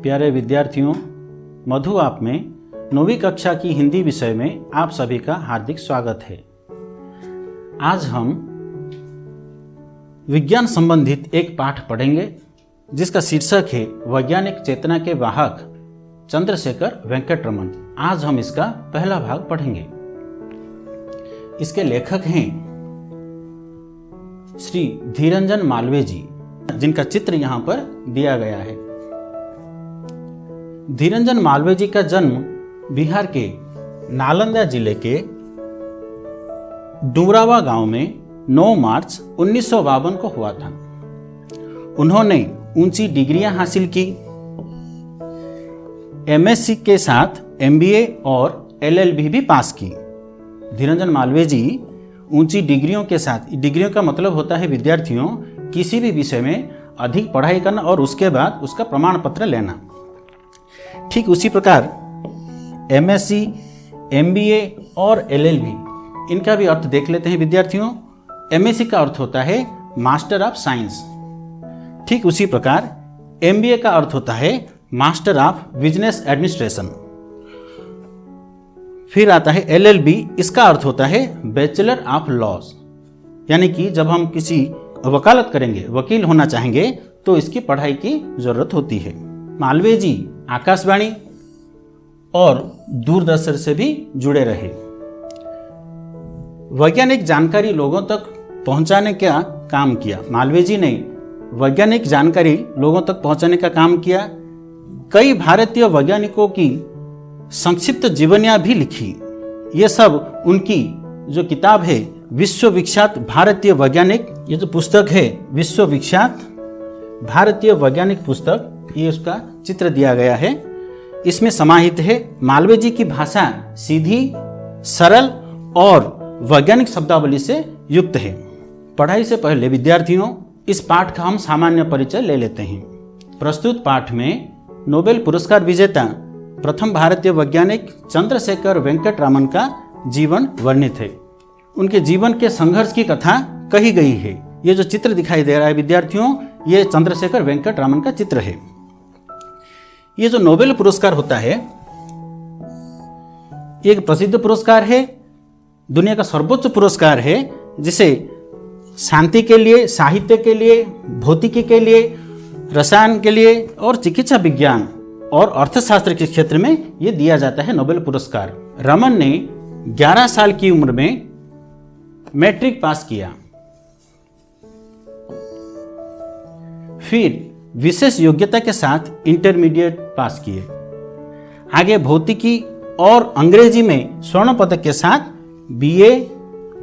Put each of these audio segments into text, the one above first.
प्यारे विद्यार्थियों, मधु आप में 9वीं कक्षा की हिंदी विषय में आप सभी का हार्दिक स्वागत है। आज हम विज्ञान संबंधित एक पाठ पढ़ेंगे जिसका शीर्षक है वैज्ञानिक चेतना के वाहक चंद्रशेखर वेंकट रमन। आज हम इसका पहला भाग पढ़ेंगे। इसके लेखक हैं श्री धीरंजन मालवीय जी, जिनका चित्र यहाँ पर दिया गया है। धीरंजन मालवीय जी का जन्म बिहार के नालंदा जिले के डुमरावा गांव में 9 मार्च 1952 को हुआ था। उन्होंने ऊंची डिग्रियां हासिल की। एमएससी के साथ एमबीए और एलएलबी भी पास की। धीरंजन मालवीय जी ऊंची डिग्रियों के साथ, डिग्रियों का मतलब होता है विद्यार्थियों किसी भी विषय में अधिक पढ़ाई करना और उसके बाद उसका प्रमाण पत्र लेना। ठीक उसी प्रकार एमएससी, एमबीए और एलएलबी, इनका भी अर्थ देख लेते हैं विद्यार्थियों। एमएससी का अर्थ होता है मास्टर ऑफ साइंस। ठीक उसी प्रकार एमबीए का अर्थ होता है मास्टर ऑफ बिजनेस एडमिनिस्ट्रेशन। फिर आता है एलएलबी, इसका अर्थ होता है बैचलर ऑफ लॉज। यानी कि जब हम किसी वकालत करेंगे, वकील होना चाहेंगे, तो इसकी पढ़ाई की जरूरत होती है। मालवीय जी आकाशवाणी और दूरदर्शन से भी जुड़े रहे। वैज्ञानिक जानकारी लोगों तक पहुंचाने का काम किया। मालवीय जी ने वैज्ञानिक जानकारी लोगों तक पहुंचाने का काम किया। कई भारतीय वैज्ञानिकों की संक्षिप्त जीवनियां भी लिखी। ये सब उनकी जो किताब है विश्व विख्यात भारतीय वैज्ञानिक, ये जो पुस्तक है विश्व विख्यात भारतीय वैज्ञानिक पुस्तक, ये उसका चित्र दिया गया है। इसमें समाहित है। मालवीय जी की भाषा सीधी, सरल और वैज्ञानिक शब्दावली से युक्त है। पढ़ाई से पहले विद्यार्थियों इस पाठ का हम सामान्य परिचय ले लेते हैं। प्रस्तुत पाठ में नोबेल पुरस्कार विजेता प्रथम भारतीय वैज्ञानिक चंद्रशेखर वेंकट रमन का जीवन वर्णित है। उनके जीवन के संघर्ष की कथा कही गई है। ये जो चित्र दिखाई दे रहा है विद्यार्थियों, ये चंद्रशेखर वेंकट रमन का चित्र है। ये जो नोबेल पुरस्कार होता है, एक प्रसिद्ध पुरस्कार है, दुनिया का सर्वोच्च पुरस्कार है, जिसे शांति के लिए, साहित्य के लिए, भौतिकी के लिए, रसायन के लिए और चिकित्सा विज्ञान और अर्थशास्त्र के क्षेत्र में ये दिया जाता है नोबेल पुरस्कार। रमन ने 11 साल की उम्र में मैट्रिक पास किया। फिर विशेष योग्यता के साथ इंटरमीडिएट पास किए। आगे भौतिकी और अंग्रेजी में स्वर्ण पदक के साथ बीए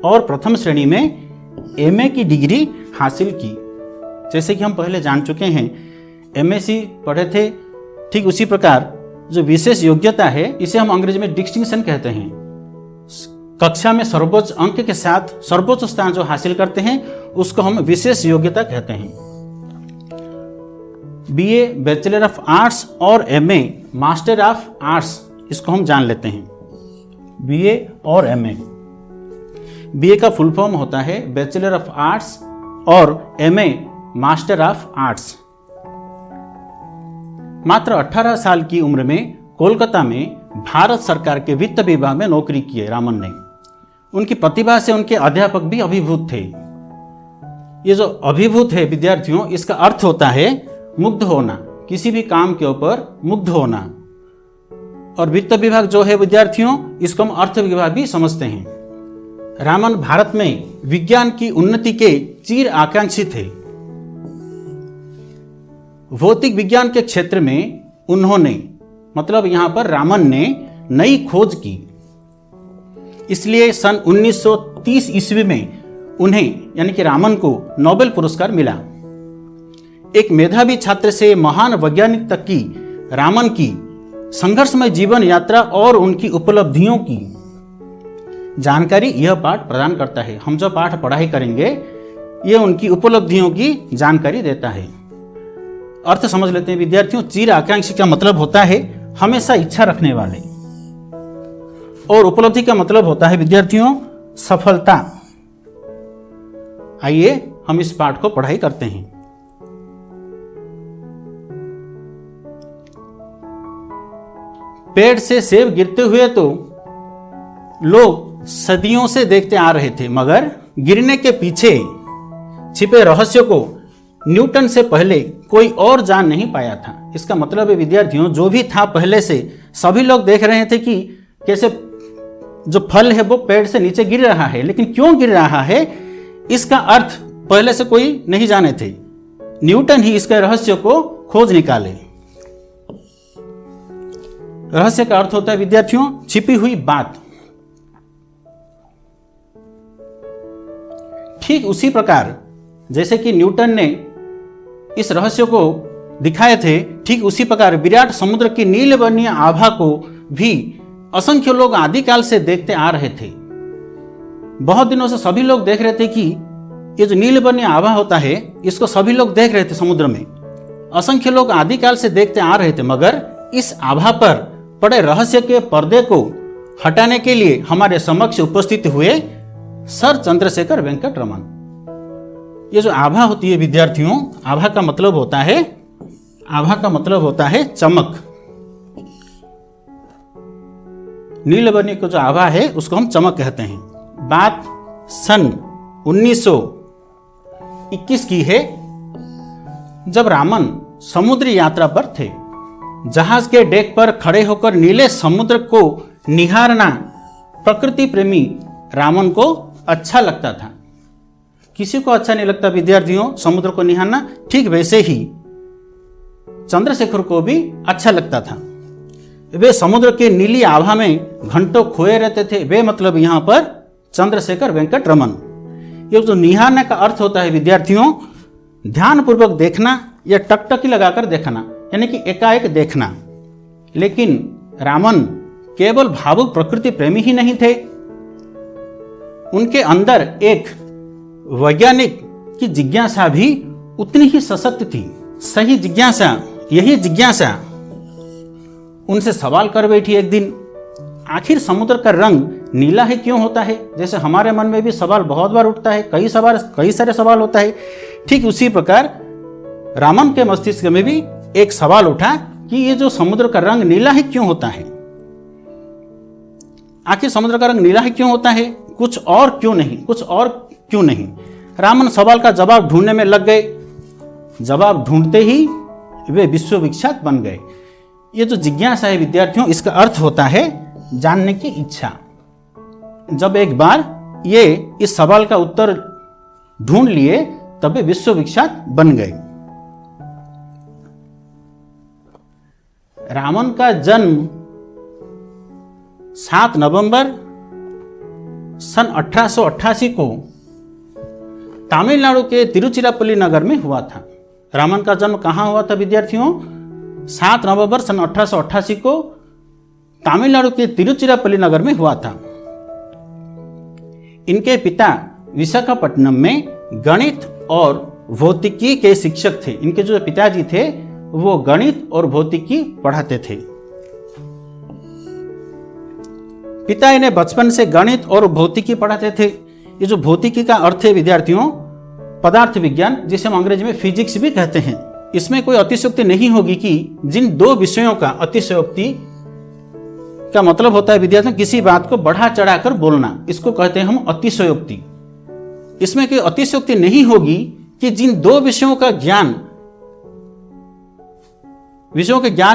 और प्रथम श्रेणी में एमए की डिग्री हासिल की। जैसे कि हम पहले जान चुके हैं, एमएससी पढ़े थे। ठीक उसी प्रकार जो विशेष योग्यता है, इसे हम अंग्रेजी में डिस्टिंक्शन कहते हैं। कक्षा में सर्वोच्च अंक के साथ सर्वोच्च स्थान जो हासिल करते हैं उसको हम विशेष योग्यता कहते हैं। बीए बैचलर ऑफ आर्ट्स और एमए मास्टर ऑफ आर्ट्स, इसको हम जान लेते हैं। बीए और एमए, बीए का फुल फॉर्म होता है बैचलर ऑफ आर्ट्स और एमए मास्टर ऑफ आर्ट्स। मात्र 18 साल की उम्र में कोलकाता में भारत सरकार के वित्त विभाग में नौकरी की रामन ने। उनकी प्रतिभा से उनके अध्यापक भी अभिभूत थे। ये जो अभिभूत है विद्यार्थियों, इसका अर्थ होता है मुग्ध होना, किसी भी काम के ऊपर मुग्ध होना। और वित्त विभाग जो है विद्यार्थियों, इसको हम अर्थ विभाग भी समझते हैं। रामन भारत में विज्ञान की उन्नति के चिर आकांक्षी थे। भौतिक विज्ञान के क्षेत्र में उन्होंने, मतलब यहां पर रामन ने नई खोज की। इसलिए सन 1930 ईस्वी में उन्हें, यानी कि रामन को नोबेल पुरस्कार मिला। एक मेधावी छात्र से महान वैज्ञानिक तक की रामन की संघर्षमय जीवन यात्रा और उनकी उपलब्धियों की जानकारी यह पाठ प्रदान करता है। हम जो पाठ पढ़ाई करेंगे, यह उनकी उपलब्धियों की जानकारी देता है। अर्थ समझ लेते हैं विद्यार्थियों। चिर आकांक्षी का मतलब होता है हमेशा इच्छा रखने वाले, और उपलब्धि का मतलब होता है विद्यार्थियों सफलता। आइए हम इस पाठ को पढ़ाई करते हैं। पेड़ से सेब गिरते हुए तो लोग सदियों से देखते आ रहे थे, मगर गिरने के पीछे छिपे रहस्य को न्यूटन से पहले कोई और जान नहीं पाया था। इसका मतलब है विद्यार्थियों, जो भी था पहले से सभी लोग देख रहे थे कि कैसे जो फल है वो पेड़ से नीचे गिर रहा है, लेकिन क्यों गिर रहा है इसका अर्थ पहले से कोई नहीं जाने थे। न्यूटन ही इसके रहस्य को खोज निकाले। रहस्य का अर्थ होता है विद्यार्थियों छिपी हुई बात। ठीक उसी प्रकार जैसे कि न्यूटन ने इस रहस्य को दिखाए थे, ठीक उसी प्रकार विराट समुद्र की नीलवर्णीय आभा को भी असंख्य लोग आदिकाल से देखते आ रहे थे। बहुत दिनों से सभी लोग देख रहे थे कि ये जो नीलवर्णीय आभा होता है इसको सभी लोग देख रहे थे समुद्र में। असंख्य लोग आदिकाल से देखते आ रहे थे, मगर इस आभा पर पड़े रहस्य के पर्दे को हटाने के लिए हमारे समक्ष उपस्थित हुए सर चंद्रशेखर वेंकट रमन। ये जो आभा होती है विद्यार्थियों, आभा का मतलब होता है चमक। नीलवर्णीय को जो आभा है उसको हम चमक कहते हैं। बात सन 1921 की है, जब रामन समुद्री यात्रा पर थे। जहाज के डेक पर खड़े होकर नीले समुद्र को निहारना प्रकृति प्रेमी रामन को अच्छा लगता था। किसी को अच्छा नहीं लगता विद्यार्थियों समुद्र को निहारना, ठीक वैसे ही चंद्रशेखर को भी अच्छा लगता था। वे समुद्र के नीली आभा में घंटों खोए रहते थे। वे मतलब यहां पर चंद्रशेखर वेंकट रमन। ये जो निहारने का अर्थ होता है विद्यार्थियों ध्यानपूर्वक देखना या टकटकी लगाकर देखना, यानी कि एकाएक देखना। लेकिन रामन केवल भावुक प्रकृति प्रेमी ही नहीं थे, उनके अंदर एक वैज्ञानिक की जिज्ञासा भी उतनी ही सशक्त थी। सही जिज्ञासा, यही जिज्ञासा उनसे सवाल कर बैठी एक दिन, आखिर समुद्र का रंग नीला ही क्यों होता है? जैसे हमारे मन में भी सवाल बहुत बार उठता है, कई सारे सवाल होता है। ठीक उसी प्रकार रामन के मस्तिष्क में भी एक सवाल उठा कि ये जो समुद्र का रंग नीला ही क्यों होता है? आखिर समुद्र का रंग नीला ही क्यों होता है? कुछ और क्यों नहीं? रामन सवाल का जवाब ढूंढने में लग गए। जवाब ढूंढते ही वे विश्वविख्यात बन गए। ये जो जिज्ञासा है विद्यार्थियों, इसका अर्थ होता है जानने की इच्छा। जब एक बार ये इस सवाल का उत्तर ढूंढ लिए तब वे विश्वविख्यात बन गए। रामन का जन्म 7 नवंबर सन 1888 को तमिलनाडु के तिरुचिरापल्ली नगर में हुआ था। रामन का जन्म कहाँ हुआ था विद्यार्थियों? 7 नवंबर सन 1888 को तमिलनाडु के तिरुचिरापल्ली नगर में हुआ था। इनके पिता विशाखापट्टनम में गणित और भौतिकी के शिक्षक थे। इनके जो पिताजी थे वो गणित और भौतिकी पढ़ाते थे। पिता इन्हें बचपन से गणित और भौतिकी पढ़ाते थे। ये जो भौतिकी का अर्थ है विद्यार्थियों पदार्थ विज्ञान, जिसे हम अंग्रेजी में फिजिक्स भी कहते हैं। इसमें कोई अतिशयोक्ति नहीं होगी कि जिन दो विषयों का अतिशयोक्ति का मतलब होता है विद्यार्थियों किसी बात को बढ़ा चढ़ाकर बोलना, इसको कहते हैं हम अतिशयोक्ति। इसमें कोई अतिशयोक्ति नहीं होगी कि जिन दो विषयों के ज्ञान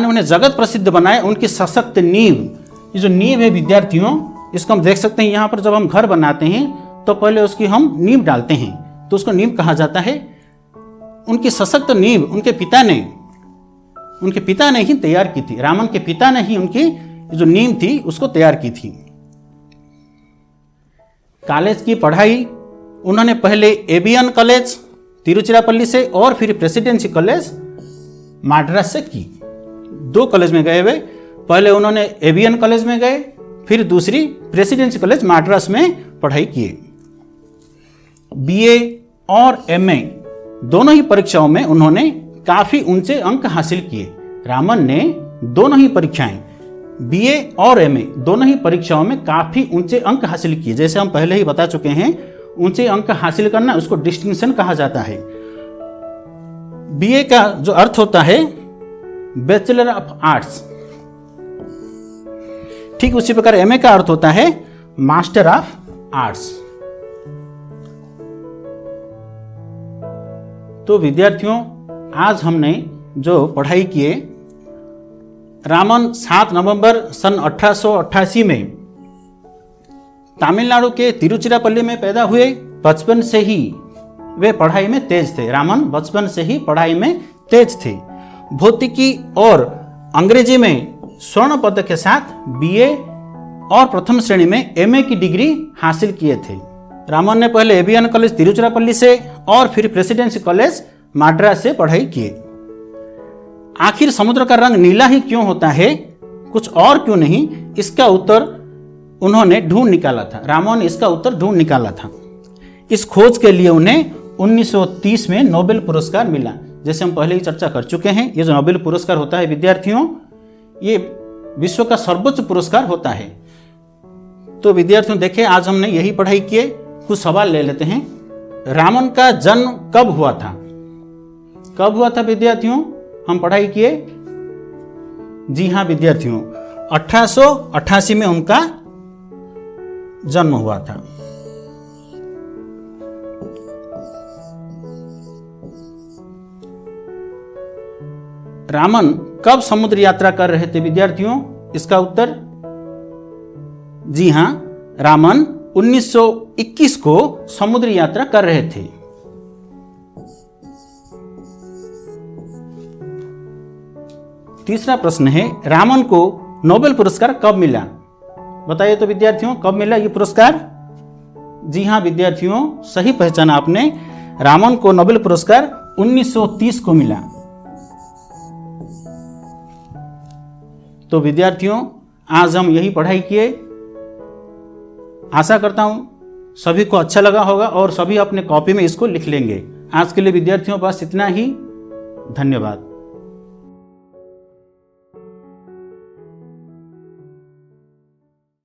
ने उन्हें जगत प्रसिद्ध बनाए, उनकी सशक्त नींव, ये जो नींव है विद्यार्थियों इसको हम देख सकते हैं यहाँ पर। जब हम घर बनाते हैं तो पहले उसकी हम नींव डालते हैं, तो उसको नींव कहा जाता है। उनकी सशक्त नींव उनके पिता ने ही तैयार की थी। रामन के पिता ने ही उनकी जो नींव थी उसको तैयार की थी। कॉलेज की पढ़ाई उन्होंने पहले एबीएन कॉलेज तिरुचिरापल्ली से और फिर प्रेसिडेंसी कॉलेज माड्रास से की। 2 कॉलेज में गए वे। पहले उन्होंने एबीएन कॉलेज में गए, फिर दूसरी प्रेसिडेंसी कॉलेज माड्रास में पढ़ाई किए। बीए और एमए दोनों ही परीक्षाओं में उन्होंने काफी ऊंचे अंक हासिल किए। रामन ने दोनों ही परीक्षाएं, बीए और एमए दोनों ही परीक्षाओं में काफी ऊंचे अंक हासिल किए। जैसे हम पहले ही बता चुके हैं, ऊंचे अंक हासिल करना उसको डिस्टिंक्शन कहा जाता है। बीए का जो अर्थ होता है बैचलर ऑफ आर्ट्स, ठीक उसी प्रकार एमए का अर्थ होता है मास्टर ऑफ आर्ट्स। तो विद्यार्थियों, आज हमने जो पढ़ाई किए, रामन 7 नवंबर सन 1888 में तमिलनाडु के तिरुचिरापल्ली में पैदा हुए। बचपन से ही वे पढ़ाई में तेज थे। रामन बचपन से ही पढ़ाई में तेज थे। भौतिकी और अंग्रेजी में स्वर्ण पदक के साथ बीए और प्रथम श्रेणी में एमए की डिग्री हासिल किए थे। रामन ने पहले एबीएन कॉलेज तिरुचिरापल्ली से और फिर प्रेसिडेंसी कॉलेज मद्रास से पढ़ाई किए। आखिर समुद्र का रंग नीला ही क्यों होता है, कुछ और क्यों नहीं, इसका उत्तर उन्होंने ढूंढ निकाला था। रामन ने इसका उत्तर ढूंढ निकाला था। इस खोज के लिए उन्हें 1930 में नोबेल पुरस्कार मिला। जैसे हम पहले ही चर्चा कर चुके हैं, ये जो नोबेल पुरस्कार होता है विद्यार्थियों, ये विश्व का सर्वोच्च पुरस्कार होता है। तो विद्यार्थियों देखें, आज हमने यही पढ़ाई किए। कुछ सवाल ले लेते हैं। रामन का जन्म कब हुआ था? कब हुआ था विद्यार्थियों? हम पढ़ाई किए। जी हाँ विद्यार्थियों, 1888 में उनका जन्म हुआ था। रामन कब समुद्र यात्रा कर रहे थे विद्यार्थियों? इसका उत्तर जी हां, रामन 1921 को समुद्र यात्रा कर रहे थे। तीसरा प्रश्न है, रामन को नोबेल पुरस्कार कब मिला? बताइए तो विद्यार्थियों, कब मिला ये पुरस्कार? जी हां विद्यार्थियों, सही पहचाना आपने। रामन को नोबेल पुरस्कार 1930 को मिला। तो विद्यार्थियों, आज हम यही पढ़ाई किए। आशा करता हूं सभी को अच्छा लगा होगा और सभी अपने कॉपी में इसको लिख लेंगे। आज के लिए विद्यार्थियों पास इतना ही। धन्यवाद।